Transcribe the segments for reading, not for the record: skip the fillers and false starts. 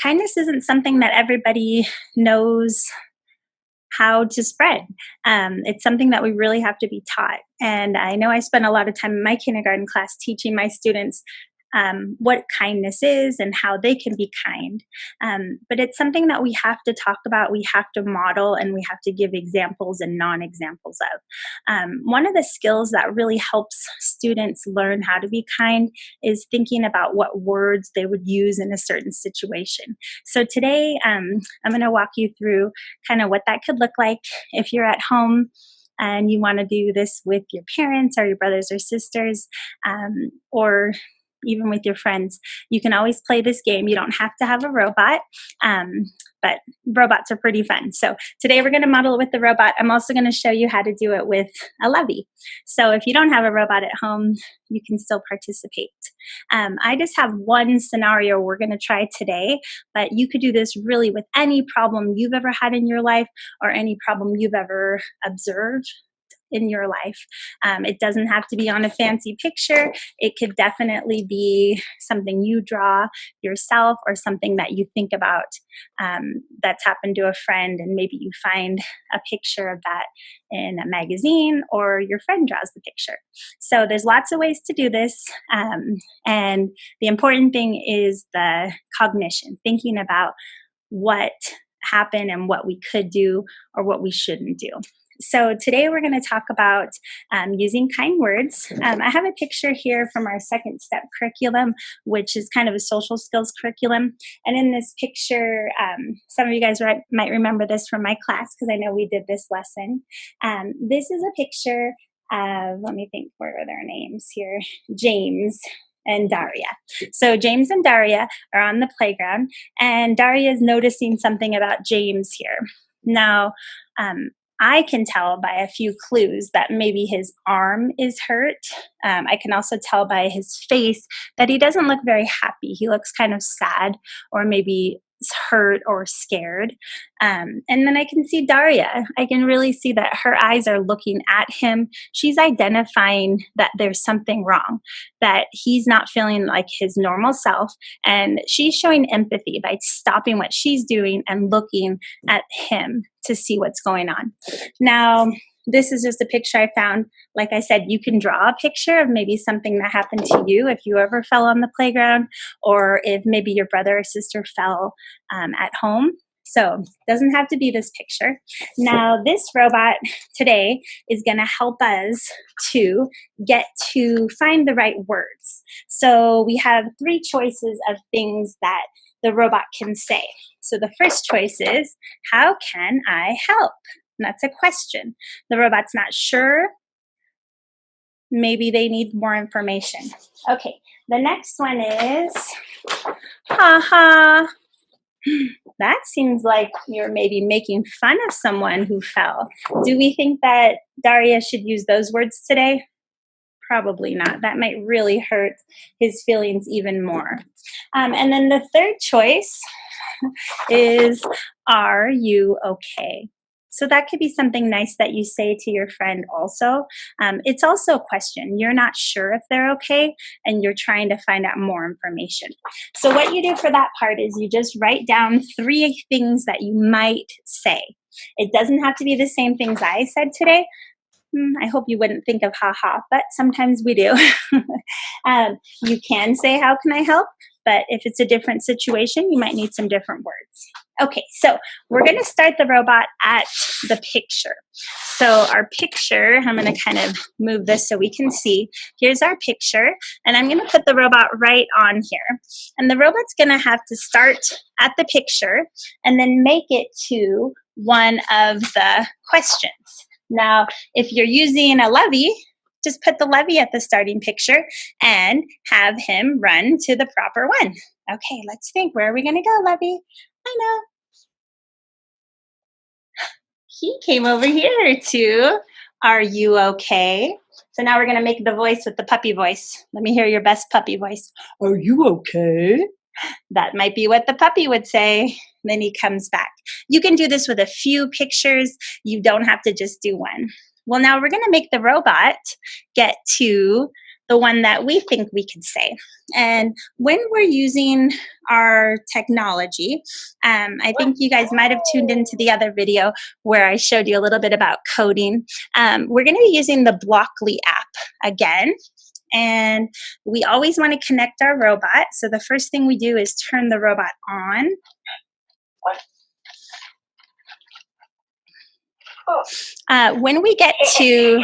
Kindness isn't something that everybody knows how to spread. It's something that we really have to be taught. And I know I spent a lot of time in my kindergarten class teaching my students what kindness is and how they can be kind. But it's something that we have to talk about, we have to model, and we have to give examples and non examples of. One of the skills that really helps students learn how to be kind is thinking about what words they would use in a certain situation. So today, I'm going to walk you through kind of what that could look like if you're at home and you want to do this with your parents or your brothers or sisters, or even with your friends. You can always play this game. You don't have to have a robot, but robots are pretty fun. So today we're going to model it with the robot. I'm also going to show you how to do it with a levy. So if you don't have a robot at home, you can still participate. I just have one scenario we're going to try today, but you could do this really with any problem you've ever had in your life or any problem you've ever observed in your life. It doesn't have to be on a fancy picture. It could definitely be something you draw yourself or something that you think about that's happened to a friend, and maybe you find a picture of that in a magazine or your friend draws the picture. So there's lots of ways to do this. And the important thing is the cognition, thinking about what happened and what we could do or what we shouldn't do. So today we're going to talk about using kind words. I have a picture here from our second step curriculum, which is kind of a social skills curriculum. And in this picture, some of you guys might remember this from my class because I know we did this lesson. This is a picture of, let me think, where are their names here? James and Daria. So James and Daria are on the playground, and Daria is noticing something about James here. Now, I can tell by a few clues that maybe his arm is hurt. I can also tell by his face that he doesn't look very happy. He looks kind of sad or maybe hurt or scared. And then I can see Daria. I can really see that her eyes are looking at him. She's identifying that there's something wrong, that he's not feeling like his normal self. And she's showing empathy by stopping what she's doing and looking at him to see what's going on. Now, this is just a picture I found. Like I said, you can draw a picture of maybe something that happened to you if you ever fell on the playground, or if maybe your brother or sister fell at home. So it doesn't have to be this picture. Now, this robot today is going to help us to get to find the right words. So we have 3 choices of things that the robot can say. So the first choice is, how can I help? And that's a question. The robot's not sure. Maybe they need more information. Okay, the next one is, haha. That seems like you're maybe making fun of someone who fell. Do we think that Daria should use those words today? Probably not. That might really hurt his feelings even more. And then the third choice is, are you okay? So that could be something nice that you say to your friend also. It's also a question. You're not sure if they're okay, and you're trying to find out more information. So what you do for that part is you just write down 3 things that you might say. It doesn't have to be the same things I said today. I hope you wouldn't think of haha, but sometimes we do. You can say, how can I help? But if it's a different situation, you might need some different words. Okay, so we're going to start the robot at the picture. So our picture, I'm going to kind of move this so we can see. Here's our picture, and I'm going to put the robot right on here. And the robot's going to have to start at the picture and then make it to one of the questions. Now, if you're using a levy, just put the levy at the starting picture and have him run to the proper one. Okay, let's think. Where are we going to go, Levy? I know. He came over here to, are you okay? So now we're going to make the voice with the puppy voice. Let me hear your best puppy voice. Are you okay? That might be what the puppy would say. Then he comes back. You can do this with a few pictures. You don't have to just do one. Well, now we're going to make the robot get to the the one that we think we could say. And when we're using our technology, I think you guys might have tuned into the other video where I showed you a little bit about coding. We're going to be using the Blockly app again. And we always want to connect our robot. So the first thing we do is turn the robot on. When we get to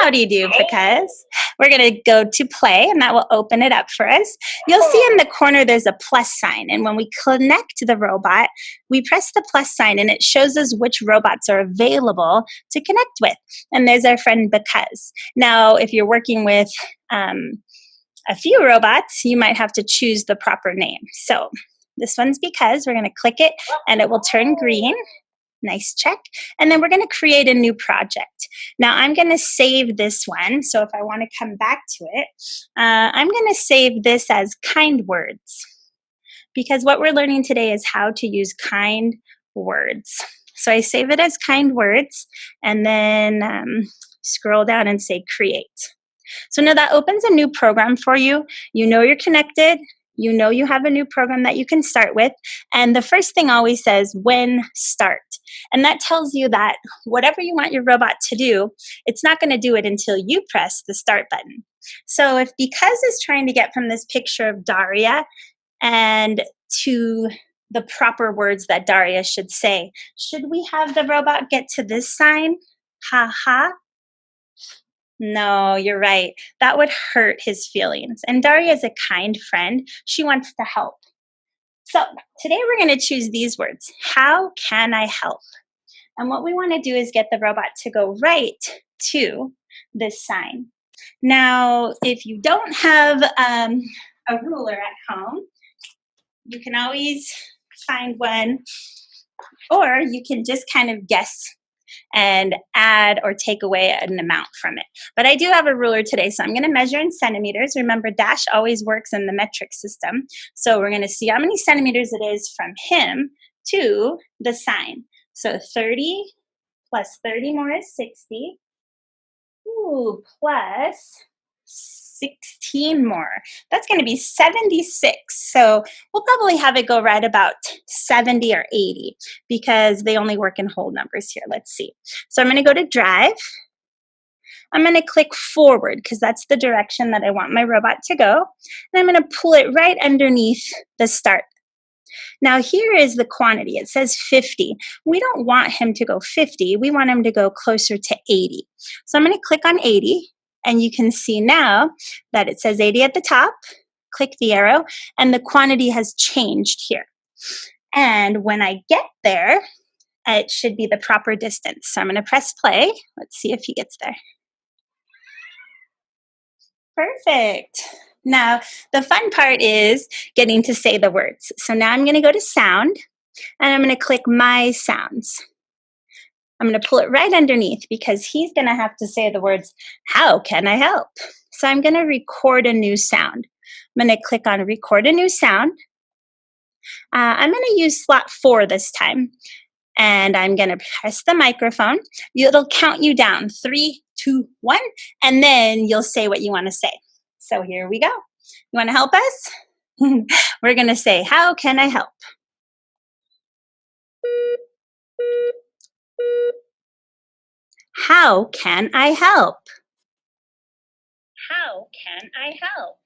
how do you do, because we're going to go to play, and that will open it up for us. You'll see in the corner there's a plus sign, and when we connect the robot, we press the plus sign and it shows us which robots are available to connect with. And there's our friend Because. Now, if you're working with a few robots, you might have to choose the proper name. So this one's Because. We're going to click it and it will turn green. Nice check. And then we're going to create a new project. Now I'm going to save this one. So if I want to come back to it, I'm going to save this as kind words, because what we're learning today is how to use kind words. So I save it as kind words and then scroll down and say create. So now that opens a new program for you. You know you're connected. You know you have a new program that you can start with. And the first thing always says when start. And that tells you that whatever you want your robot to do, it's not going to do it until you press the start button. So if Because is trying to get from this picture of Daria and to the proper words that Daria should say, should we have the robot get to this sign? Ha ha. No, you're right. That would hurt his feelings. And Daria is a kind friend. She wants to help. So today we're going to choose these words. How can I help? And what we want to do is get the robot to go right to this sign. Now, if you don't have a ruler at home, you can always find one, or you can just kind of guess and add or take away an amount from it. But I do have a ruler today, so I'm going to measure in centimeters. Remember, Dash always works in the metric system. So we're going to see how many centimeters it is from him to the sign. So 30 plus 30 more is 60. Ooh, plus 16 more. That's going to be 76. So we'll probably have it go right about 70 or 80 because they only work in whole numbers here. Let's see. So I'm going to go to Drive. I'm going to click forward because that's the direction that I want my robot to go. And I'm going to pull it right underneath the start. Now here is the quantity. It says 50. We don't want him to go 50. We want him to go closer to 80. So I'm going to click on 80. And you can see now that it says 80 at the top. Click the arrow, and the quantity has changed here. And when I get there, it should be the proper distance. So I'm going to press play. Let's see if he gets there. Perfect. Now, the fun part is getting to say the words. So now I'm going to go to sound, and I'm going to click my sounds. I'm going to pull it right underneath because he's going to have to say the words, how can I help? So I'm going to record a new sound. I'm going to click on record a new sound. I'm going to use slot 4 this time. And I'm going to press the microphone. It'll count you down, 3, 2, 1, and then you'll say what you want to say. So here we go. You want to help us? We're going to say, how can I help? How can I help? How can I help?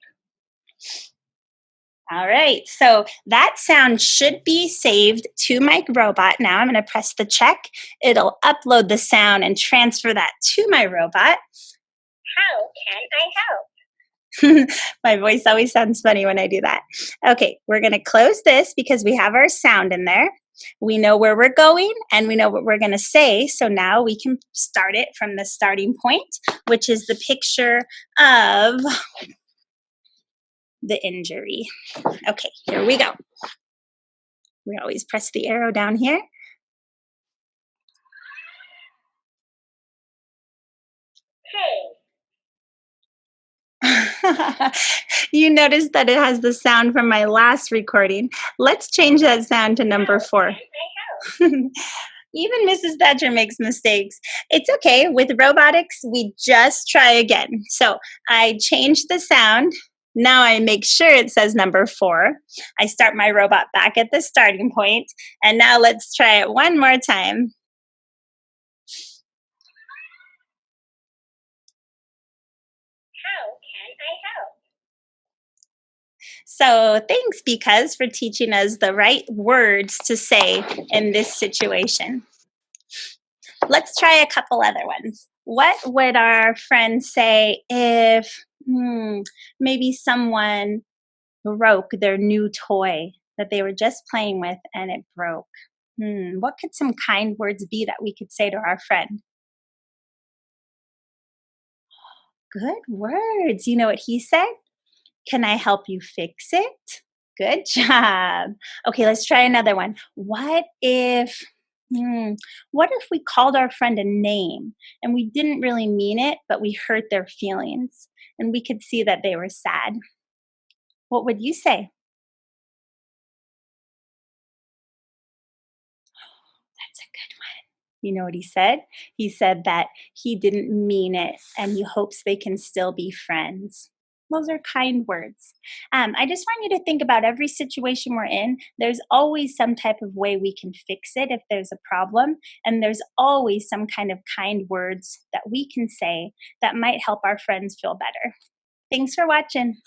All right, so that sound should be saved to my robot. Now I'm going to press the check. It'll upload the sound and transfer that to my robot. How can I help? My voice always sounds funny when I do that. Okay, we're going to close this because we have our sound in there. We know where we're going and we know what we're going to say. So now we can start it from the starting point, which is the picture of the injury. Okay, here we go. We always press the arrow down here. Hey. You notice that it has the sound from my last recording. Let's change that sound to number 4. Even Mrs. Thatcher makes mistakes. It's okay. With robotics, we just try again. So I change the sound. Now I make sure it says number 4. I start my robot back at the starting point. And now let's try it one more time. How can I help? So thanks, because for teaching us the right words to say in this situation. Let's try a couple other ones. What would our friend say if maybe someone broke their new toy that they were just playing with and it broke? What could some kind words be that we could say to our friend? Good words. You know what he said? Can I help you fix it? Good job. Okay, let's try another one. Hmm, what if we called our friend a name and we didn't really mean it, but we hurt their feelings and we could see that they were sad? What would you say? That's a good one. You know what he said? He said that he didn't mean it and he hopes they can still be friends. Those are kind words. I just want you to think about every situation we're in. There's always some type of way we can fix it if there's a problem. And there's always some kind of kind words that we can say that might help our friends feel better. Thanks for watching.